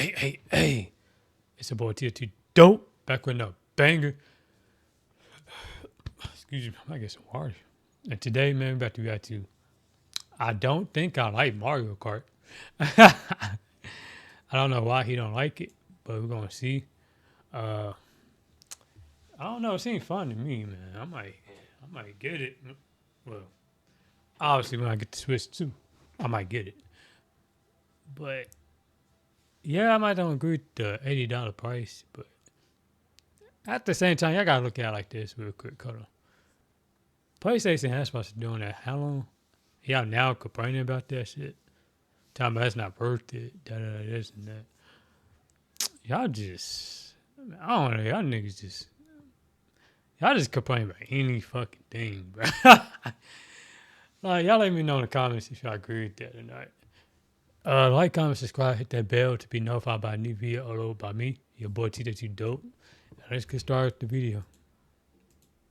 Hey. It's a boy Tjay2dope back with a banger. Excuse me, I might get some water. And today, man, we're about to react to I don't think I like Mario Kart. I don't know why he don't like it, but we're gonna see. I don't know, it seems fun to me, man. I might get it. Well, obviously when I get the Switch too, I might get it. But yeah, I might don't agree with the $80 price, but at the same time, y'all gotta look at it like this real quick. Hold on. PlayStation has supposed to be doing that how long? Y'all now complaining about that shit. Talking about it's not worth it. This and that. Y'all just, I don't know. Y'all niggas just, y'all just complain about any fucking thing, bro. Like, y'all let me know in the comments if y'all agree with that or not. Like, comment, subscribe, hit that bell to be notified by a new video uploaded by me, your boy Tjay2dope. Let's get started with the video.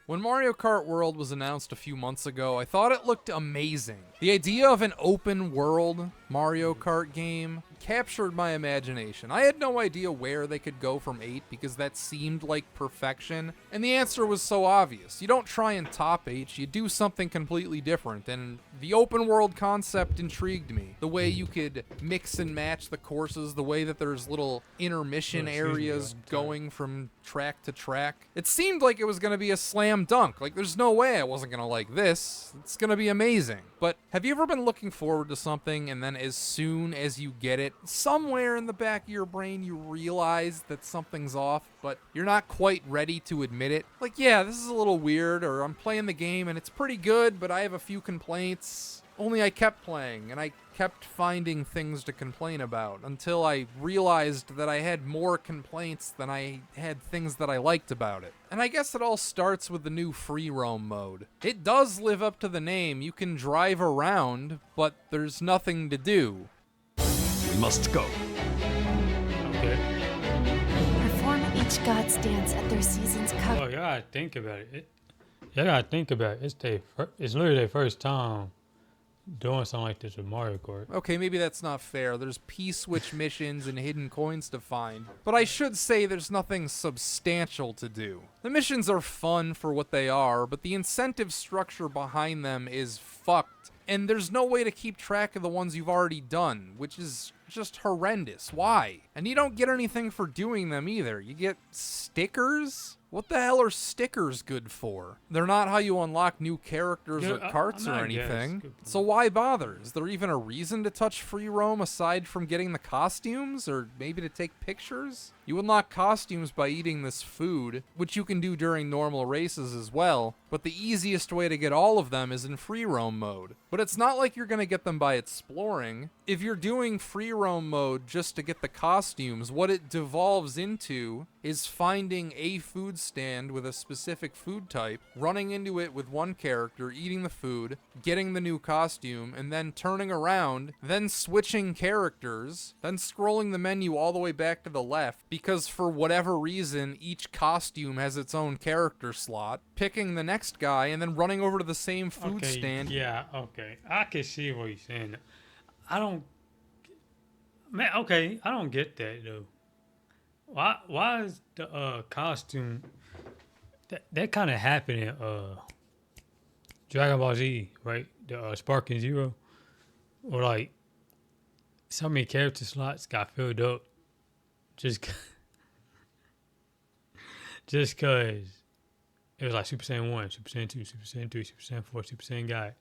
When Mario Kart World was announced a few months ago, I thought it looked amazing. The idea of an open world Mario Kart game captured my imagination. I had no idea where they could go from 8 because that seemed like perfection, and the answer was so obvious. You don't try and top H, you do something completely different, and the open world concept intrigued me. The way you could mix and match the courses, the way that there's little intermission areas going from track to track. It seemed like it was going to be a slam dunk. Like, there's no way I wasn't going to like this. It's going to be amazing. But have you ever been looking forward to something and then as soon as you get it, somewhere in the back of your brain you realize that something's off, but you're not quite ready to admit it? Like, yeah, this is a little weird, or I'm playing the game and it's pretty good, but I have a few complaints. Only I kept playing, and I kept finding things to complain about until I realized that I had more complaints than I had things that I liked about it. And I guess it all starts with the new free roam mode. It does live up to the name. You can drive around, but there's nothing to do. We must go. Okay. Perform each god's dance at their season's cup. Oh, y'all gotta think about it. Y'all gotta think about it. It's literally their first time doing something like this with Mario Kart. Okay, maybe that's not fair. There's P-switch missions and hidden coins to find. But I should say there's nothing substantial to do. The missions are fun for what they are, but the incentive structure behind them is fucked. And there's no way to keep track of the ones you've already done, which is just horrendous. Why? And you don't get anything for doing them either. You get stickers? What the hell are stickers good for? They're not how you unlock new characters or carts or anything. So why bother? Is there even a reason to touch free roam aside from getting the costumes, or maybe to take pictures? You unlock costumes by eating this food, which you can do during normal races as well, but the easiest way to get all of them is in free roam mode. But it's not like you're gonna get them by exploring. If you're doing free roam mode just to get the costumes, what it devolves into is finding a food stand with a specific food type, running into it with one character, eating the food, getting the new costume, and then turning around, then switching characters, then scrolling the menu all the way back to the left, because for whatever reason, each costume has its own character slot, picking the next guy, and then running over to the same food stand. Yeah, okay. I can see what you're saying. I don't get that, though. Why is the costume that kind of happened in Dragon Ball Z, right? The Sparking Zero, or like so many character slots got filled up just cause it was like Super Saiyan 1, Super Saiyan 2, Super Saiyan 3, Super Saiyan 4, Super Saiyan God,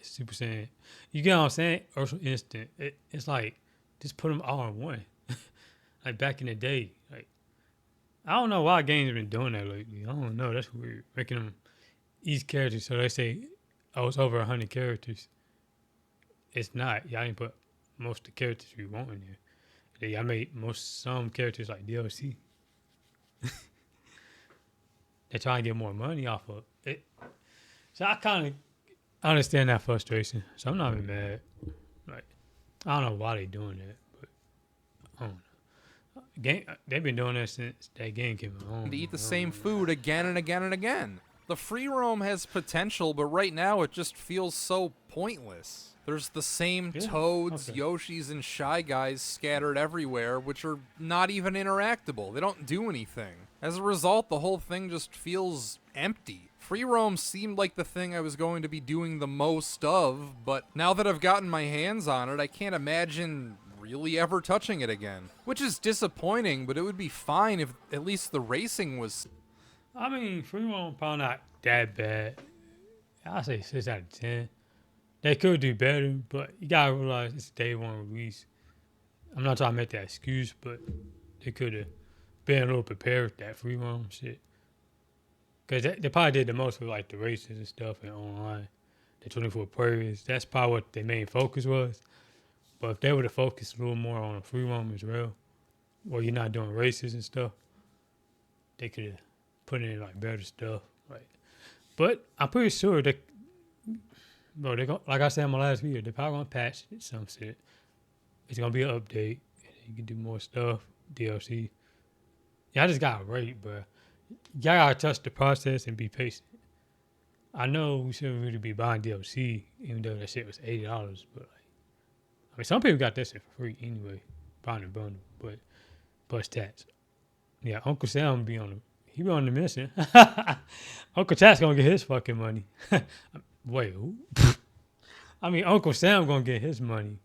Super Saiyan. You get what I'm saying? Ultra Instant. It's like just put them all in one. Like back in the day, like I don't know why games have been doing that lately. I don't know. That's weird. Making them each character. So they say, oh, it's over 100 characters. It's not. Y'all didn't put most of the characters we want in there. Y'all made some characters like DLC. They're trying to get more money off of it. So I kind of understand that frustration. So I'm not even mad. Like I don't know why they doing that, but I don't know. They've been doing that since that game came out. To eat the same food again and again and again. The free roam has potential, but right now it just feels so pointless. There's the same Yeah, Toads, okay. Yoshis, and Shy Guys scattered everywhere, which are not even interactable. They don't do anything. As a result, the whole thing just feels empty. Free roam seemed like the thing I was going to be doing the most of, but now that I've gotten my hands on it, I can't imagine really ever touching it again. Which is disappointing, but it would be fine if at least the racing was... I mean, free roam probably not that bad. I'll say 6 out of 10. They could do better, but you gotta realize it's day one release. I'm not trying to make that excuse, but they could have been a little prepared with that free roam shit. Cause they probably did the most with like the races and stuff and online. The 24 prairies, that's probably what their main focus was. But if they would have focused a little more on the free roam as well, where you're not doing races and stuff, they could have put in like better stuff. Like, but I'm pretty sure they, bro, like I said in my last video, they're probably gonna patch some shit. It's gonna be an update. You can do more stuff, DLC. Y'all just gotta wait, bro. Y'all gotta trust the process and be patient. I know we shouldn't really be buying DLC, even though that shit was $80. But like, I mean, some people got that shit for free anyway, buying a bundle. But plus tax. Yeah, Uncle Sam be on the mission. Uncle Chat's gonna get his fucking money. Wait, who? I mean, Uncle Sam gonna get his money.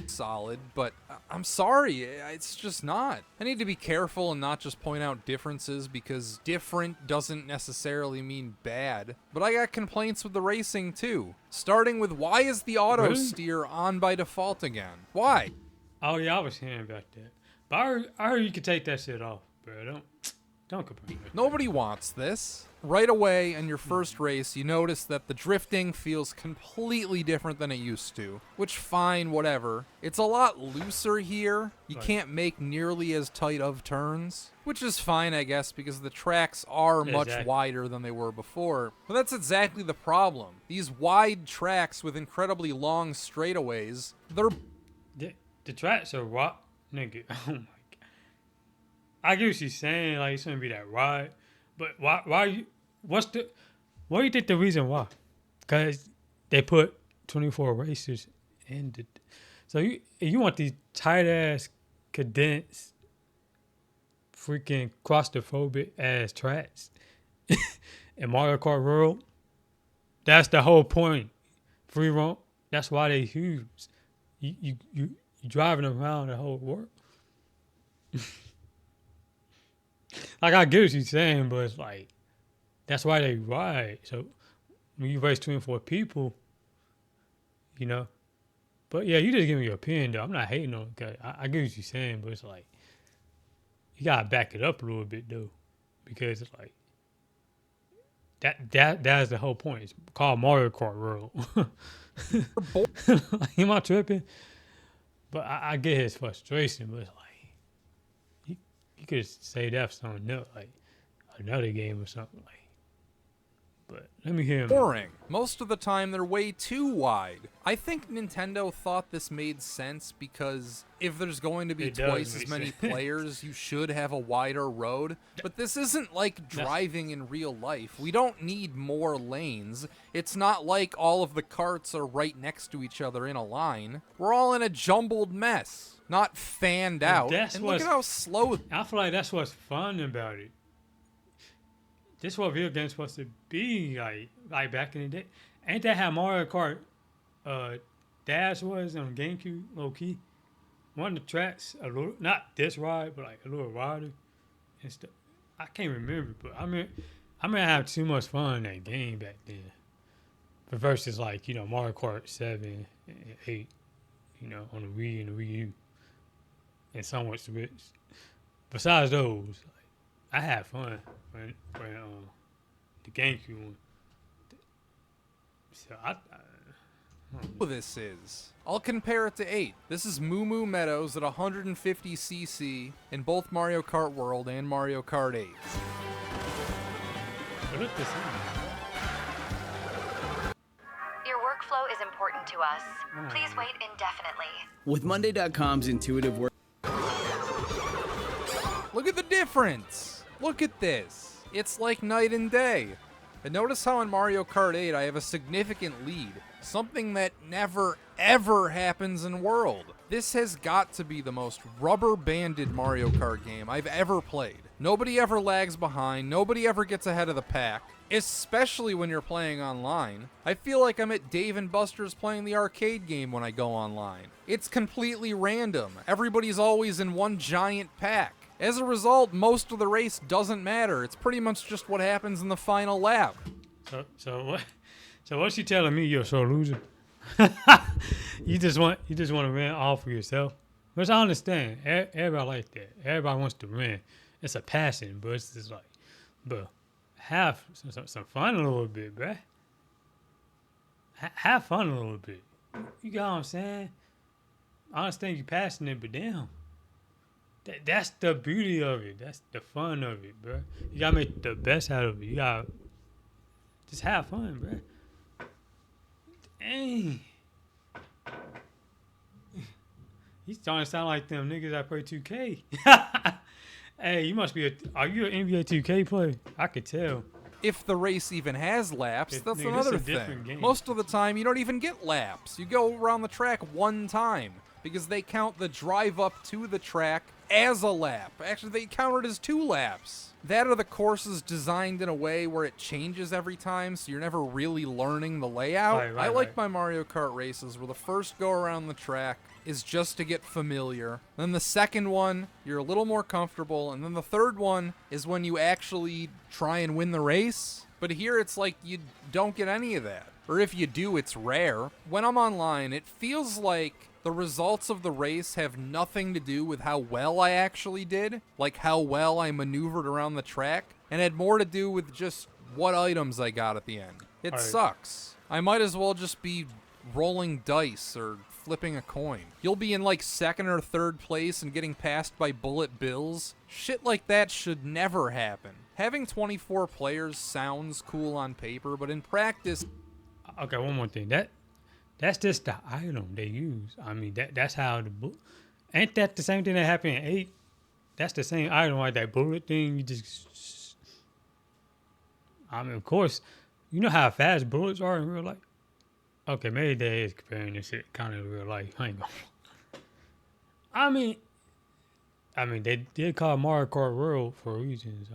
solid, but I'm sorry, it's just not. I need to be careful and not just point out differences because different doesn't necessarily mean bad. But I got complaints with the racing too. Starting with why is the auto Really? steer on by default again? Why? Oh yeah, I was hearing about that. But I heard you could take that shit off, bro. Don't complain. Nobody wants this. Right away in your first race, you notice that the drifting feels completely different than it used to. Which, fine, whatever. It's a lot looser here. You Right. can't make nearly as tight of turns. Which is fine, I guess, because the tracks are much Exactly. wider than they were before. But that's exactly the problem. These wide tracks with incredibly long straightaways, they're... The tracks are what, nigga. Oh my god. I get what she's saying. Like, it shouldn't be that wide. But why you? What do you think the reason why? Because they put 24 racers in the. So you want these tight ass, condensed, freaking claustrophobic ass tracks in Mario Kart World? That's the whole point. Free roam. That's why they huge. You driving around the whole world. Like, I get what you're saying, but it's like, that's why they ride. So when you race 24 people, you know. But yeah, you just give me your opinion though. I'm not hating on it. 'Cause I get what you're saying, but it's like, you gotta back it up a little bit though, because it's like that's the whole point. It's called Mario Kart World. Like, am I tripping? But I get his frustration, but it's like, you could say that for something else, like another game or something like. But let me hear him. boring. Most of the time, they're way too wide. I think Nintendo thought this made sense because if there's going to be It does twice as make many sense. players, you should have a wider road. But this isn't like driving in real life. We don't need more lanes. It's not like all of the carts are right next to each other in a line. We're all in a jumbled mess, not fanned out. that's And look at what's- how slow. I feel like that's what's fun about it. This is what video games supposed to be like back in the day. Ain't that how Mario Kart Dash was on GameCube, low key? One of the tracks, a little, not this wide, but like a little wider and stuff. I can't remember, but I mean I have too much fun in that game back then. But versus like, Mario Kart 7 and 8, on the Wii and the Wii U. And somewhat Switch. Besides those, I had fun when the GameCube one. So This is. I'll compare it to 8. This is Moo Moo Meadows at 150cc in both Mario Kart World and Mario Kart 8. What is this? Your workflow is important to us. Please wait indefinitely. With Monday.com's intuitive work. Look at the difference! Look at this! It's like night and day. And notice how in Mario Kart 8 I have a significant lead. Something that never, ever happens in World. This has got to be the most rubber-banded Mario Kart game I've ever played. Nobody ever lags behind, nobody ever gets ahead of the pack, especially when you're playing online. I feel like I'm at Dave & Buster's playing the arcade game when I go online. It's completely random. Everybody's always in one giant pack. As a result, most of the race doesn't matter. It's pretty much just what happens in the final lap. So what you telling me? You're a sore loser. you just want to win all for yourself, which I understand. Everybody like that. Everybody wants to win. It's a passion, but it's just like, but have some fun a little bit, bruh. Have fun a little bit. You got what I'm saying? I understand you're passionate, but damn. That's the beauty of it. That's the fun of it, bro. You gotta make the best out of it. You gotta just have fun, bro. Dang. He's starting to sound like them niggas that play 2K. Hey, you must be are you an NBA 2K player? I could tell. If the race even has laps, that's nigga, another this is a different thing. game. Most of the time, you don't even get laps. You go around the track one time because they count the drive up to the track as a lap. Actually, they count it as 2 laps. That or the course is designed in a way where it changes every time, so you're never really learning the layout. I like my Mario Kart races where the first go around the track is just to get familiar. Then the second one, you're a little more comfortable. And then the third one is when you actually try and win the race. But here it's like you don't get any of that. Or if you do, it's rare. When I'm online, it feels like the results of the race have nothing to do with how well I actually did, like how well I maneuvered around the track, and had more to do with just what items I got at the end. It sucks. I might as well just be rolling dice or flipping a coin. You'll be in like 2nd or 3rd place and getting passed by bullet bills. Shit like that should never happen. Having 24 players sounds cool on paper, but in practice... Okay, one more thing. That's just the item they use. I mean, that's how ain't that the same thing that happened in 8? That's the same item, like that bullet thing. You just, I mean, of course, you know how fast bullets are in real life. Okay, maybe they is comparing this shit kind of real life. I ain't gonna. I mean, they did call Mario Kart World for reasons.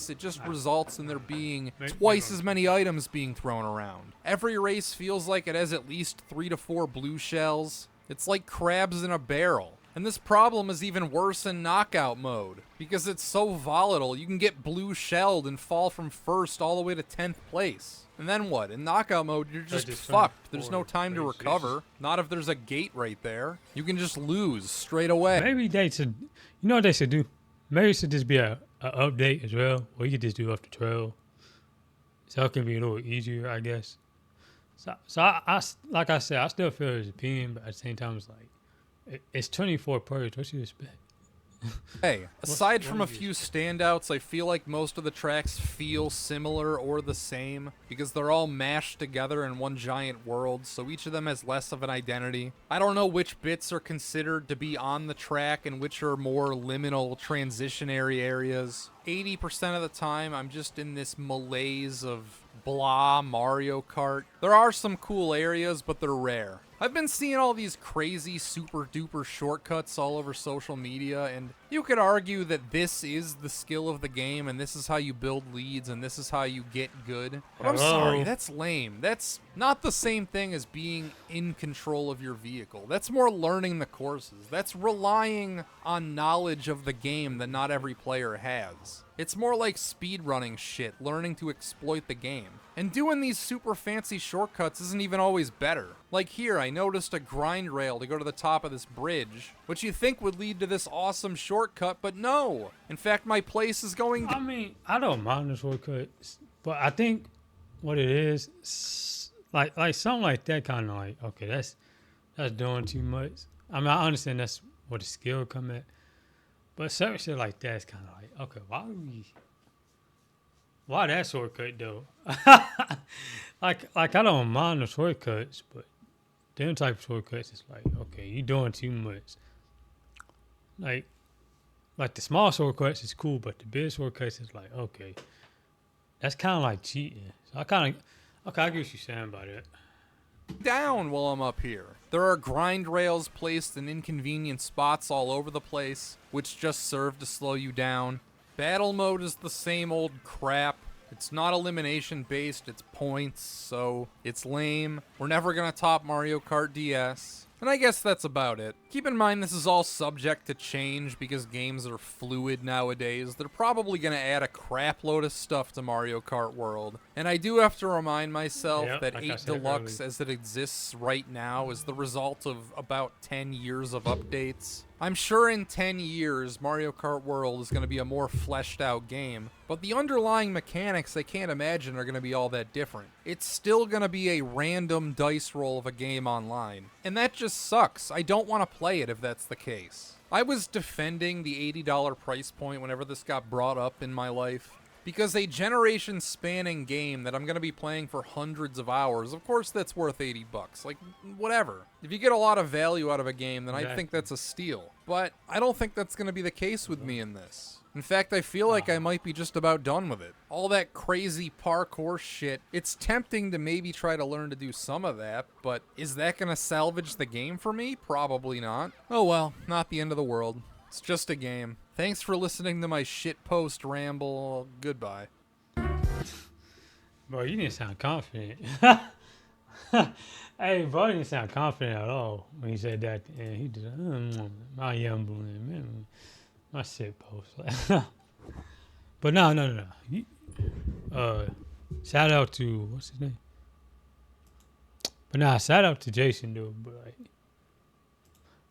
It just results in there being twice as many items being thrown around. Every race feels like it has at least 3 to 4 blue shells. It's like crabs in a barrel. And this problem is even worse in knockout mode, because it's so volatile. You can get blue shelled and fall from 1st all the way to 10th place. And then what? In knockout mode, you're just fucked. There's no time to recover. Not if there's a gate right there. You can just lose straight away. Maybe they should, you know what they should do? Maybe it should just be a update as well, or you could just do up to 12. So it can be a little easier, I guess. So I like I said, I still feel his opinion, but at the same time, it's like, it's 24 players. What you expect? Hey, aside from a few standouts, I feel like most of the tracks feel similar or the same because they're all mashed together in one giant world, so each of them has less of an identity. I don't know which bits are considered to be on the track and which are more liminal transitionary areas. 80% of the time, I'm just in this malaise of blah Mario Kart. There are some cool areas, but they're rare. I've been seeing all these crazy super duper shortcuts all over social media, and you could argue that this is the skill of the game and this is how you build leads and this is how you get good. But I'm sorry, that's lame. That's not the same thing as being in control of your vehicle. That's more learning the courses. That's relying on knowledge of the game that not every player has. It's more like speedrunning shit, learning to exploit the game. And doing these super fancy shortcuts isn't even always better. Like here, I noticed a grind rail to go to the top of this bridge, which you think would lead to this awesome shortcut, but no. In fact, my place is going to... I mean, I don't mind the shortcuts, but I think what it is, like something like that kind of like, okay, that's doing too much. I mean, I understand that's where the skill come at, but certain shit like that is kind of like, okay, why that shortcut though? like I don't mind the shortcuts, but them type of shortcuts is like, okay, you doing too much. Like the small shortcuts is cool, but the big shortcuts is like, okay, that's kind of like cheating. So I get what you're saying about it. down while I'm up here. There are grind rails placed in inconvenient spots all over the place, which just serve to slow you down. Battle mode is the same old crap. It's not elimination based, it's points, so it's lame. We're never gonna top Mario Kart DS. And I guess that's about it. Keep in mind this is all subject to change because games are fluid nowadays. They're probably going to add a crap load of stuff to Mario Kart World. And I do have to remind myself that like I 8 said Deluxe earlier. as it exists right now is the result of about 10 years of updates. I'm sure in 10 years Mario Kart World is going to be a more fleshed out game, but the underlying mechanics I can't imagine are going to be all that different. It's still going to be a random dice roll of a game online, and that just sucks. I don't want to play it if that's the case. I was defending the $80 price point whenever this got brought up in my life, because a generation spanning game that I'm going to be playing for hundreds of hours, of course that's worth $80. Like, whatever. If you get a lot of value out of a game, then I think that's a steal. But I don't think that's going to be the case with me in this. In fact, I feel like I might be just about done with it. All that crazy parkour shit, it's tempting to maybe try to learn to do some of that, but is that going to salvage the game for me? Probably not. Oh well, not the end of the world. It's just a game. Thanks for listening to my shitpost ramble. Goodbye. Bro, you didn't sound confident. Hey, bro, you didn't sound confident at all when he said that. And he just, my young balloon, man, my shit post. But no. Shout out to, what's his name? But shout out to Jason, dude. But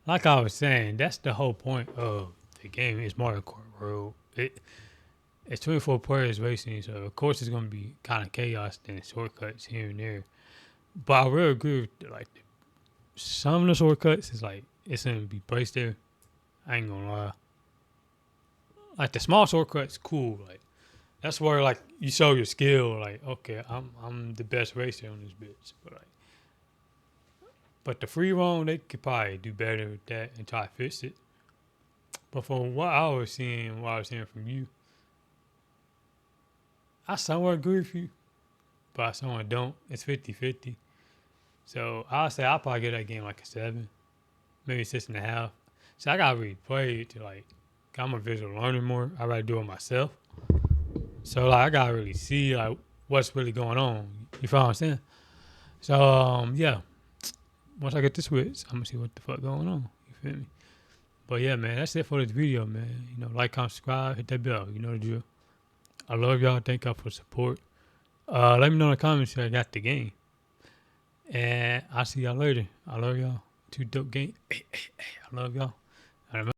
like I was saying, that's the whole point of the game. Is Mario Kart World. It's 24 players racing, so of course it's gonna be kind of chaos and shortcuts here and there. But I really agree with some of the shortcuts is like it's gonna be placed there. I ain't gonna lie. Like the small shortcuts, cool. Like that's where like you show your skill. Like okay, I'm the best racer on this bitch. But the free roam, they could probably do better with that and try to fix it. But from what I was hearing from you, I somewhat agree with you, but I somewhat don't. It's 50-50. So I'll say I'll probably get that game like a 7, maybe 6.5. So I gotta really play it to like, I'm a visual learner more. I rather do it myself. So like I gotta really see like what's really going on. You feel what I'm saying? So yeah. Once I get the Switch, I'm gonna see what the fuck going on. You feel me? But yeah, man, that's it for this video, man. You know, like, comment, subscribe, hit that bell. You know the drill. I love y'all. Thank y'all for the support. Let me know in the comments if I got the game. And I'll see y'all later. I love y'all. Tjay2dope game. Hey, I love y'all.